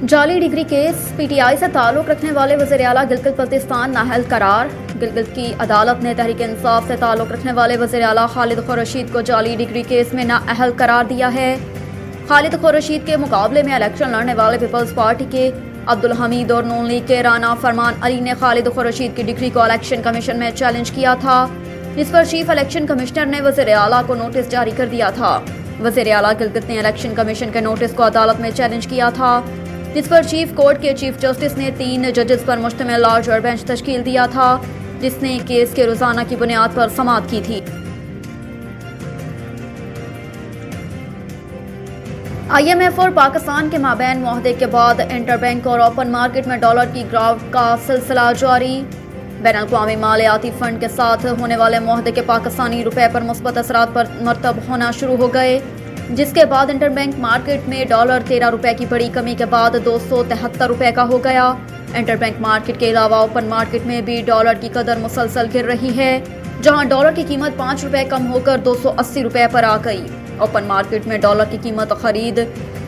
जाली degree case, PTI से ताल्लुक रखने वाले वज़ीर आला गिलगित बल्तिस्तान नाअहल करार। गिलगित की अदालत ने तहरीक इंसाफ से ताल्लुक रखने वाले वज़ीर आला खालिद खुर्शीद को जाली डिग्री केस में नाअहल करार दिया है। खालिद खुर्शीद के मुकाबले में इलेक्शन लड़ने वाले पीपल्स पार्टी के अब्दुल हमीद और नून लीग के राना फरमान अली ने खालिद खुर्शीद की डिग्री को इलेक्शन कमीशन में चैलेंज किया था, जिस पर चीफ इलेक्शन कमिश्नर ने वज़ीर आला को नोटिस जारी कर दिया था। वज़ीर आला गिलगित ने इलेक्शन कमीशन के नोटिस को अदालत में चैलेंज किया था, जिस पर चीफ कोर्ट के चीफ जस्टिस ने 3 जजेस पर मुश्तमिल लार्जर बेंच तश्कील दिया था, जिसने केस के रोजाना की बुनियाद पर समाअत की थी। IMF और पाकिस्तान के माबैन मुआहदे के बाद इंटरबैंक और ओपन मार्केट में डॉलर की गिरावट का सिलसिला जारी। बैनुल-अक़वामी मालियाती फंड के साथ होने वाले मुआहदे के पाकिस्तानी रुपए पर मुस्बत असरात पर मरतब होना शुरू हो गए, जिसके बाद इंटरबैंक मार्केट में डॉलर 13 रुपए की बड़ी कमी के बाद 273 रुपए का हो गया। इंटरबैंक मार्केट के अलावा ओपन मार्केट में भी डॉलर की कदर मुसलसल गिर रही है, जहां डॉलर की कीमत 5 रुपए कम होकर 280 रुपए पर आ गई। ओपन मार्केट में डॉलर की कीमत खरीद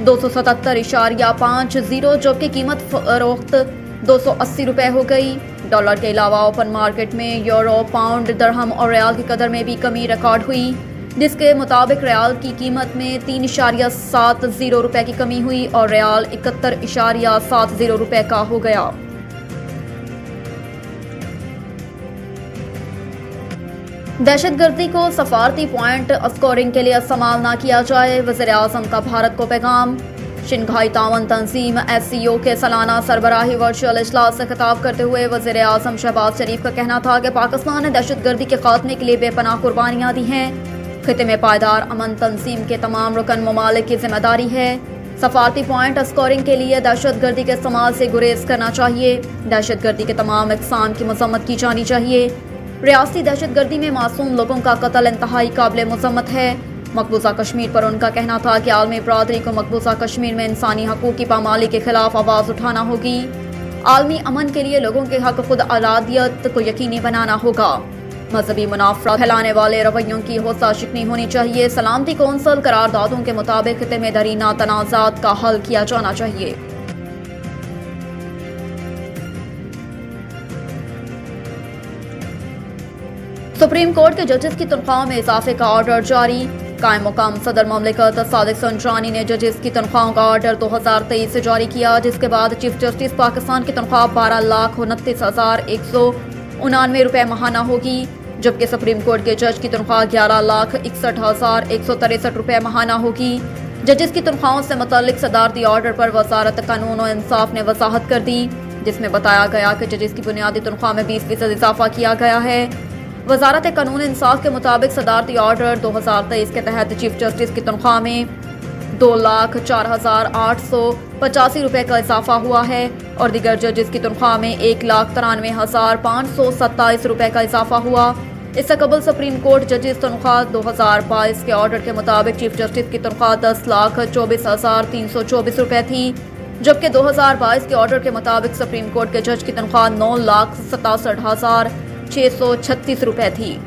277.50, जबकि कीमत फरोख्त 280 रुपए हो गई। डॉलर के अलावा ओपन मार्केट में यूरो, पाउंड, दरहम और रियाल की कदर में भी कमी रिकॉर्ड हुई, जिसके मुताबिक रियाल की कीमत में 3.70 रुपए की कमी हुई और रियाल 71.70 रुपए का हो गया। दहशतगर्दी को सफारती पॉइंट स्कोरिंग के लिए इस्तेमाल न किया जाए, वज़ीर आज़म का भारत को पैगाम। शंघाई तावन तंजीम SCO के सालाना सरबराही वर्चुअल इजलास से खिताब करते हुए वज़ीर आज़म शहबाज शरीफ का कहना था कि पाकिस्तान ने दहशतगर्दी के खात्मे के लिए बेपनाह कुर्बानियाँ दी हैं। खिते में पायदार अमन तंजीम के तमाम रुकन ममालिक की जिम्मेदारी है। सफारती पॉइंट स्कोरिंग के लिए दहशतगर्दी के इस्तेमाल से गुरेज करना चाहिए। दहशतगर्दी के तमाम इक़साम की मज़म्मत की जानी चाहिए। रियासती दहशतगर्दी में मासूम लोगों का कत्ल इंतहाई काबिल मज़म्मत है। मकबूजा कश्मीर पर उनका कहना था कि आलमी बरादरी को मकबूजा कश्मीर में इंसानी हकूक़ की पामाली के खिलाफ आवाज़ उठाना होगी। आलमी अमन के लिए लोगों के हक खुद आज़ादियत को यकीनी बनाना होगा। मजहबी मुनाफरत फैलाने वाले रवैयों की हौसला शिकनी होनी चाहिए। सलामती कौंसल करारदादों के मुताबिक खिते में दरीना तनाज़ात का हल किया जाना चाहिए। सुप्रीम कोर्ट के जजेस की तनख्वाह में इजाफे का ऑर्डर जारी। कायम मुकाम सदर ममलिकत सादिक संजरानी ने जजेस की तनख्वाहों का ऑर्डर 2023 से जारी किया, जिसके बाद चीफ जस्टिस पाकिस्तान की तनख्वाह 12,29,199 रुपए माहाना होगी, जबकि सुप्रीम कोर्ट के जज की तनख्वाह 11,61,163 रुपए माहाना होगी। जजेस की तनख्वाहों से मुतल्लिक सदारती ऑर्डर पर वजारत कानून और इंसाफ ने वजाहत कर दी, जिसमें बताया गया कि जजेस की बुनियादी तनख्वाह में 20% इजाफा किया गया है। वजारत कानून इंसाफ के मुताबिक सदारती ऑर्डर 2023 के तहत चीफ जस्टिस की तनख्वाह में 2,04,885 रुपए का इजाफा हुआ है और दीगर जजेस की तनख्वाह में 1,93,527 रुपए का इजाफा हुआ। इससे कबल सुप्रीम कोर्ट जजेस तनख्वाह 2022 के ऑर्डर के मुताबिक चीफ जस्टिस की तनख्वाह 10,24,324 रुपए थी, जबकि 2022 के ऑर्डर के मुताबिक सुप्रीम कोर्ट के जज की तनख्वाह 9,67,636 रुपए थी।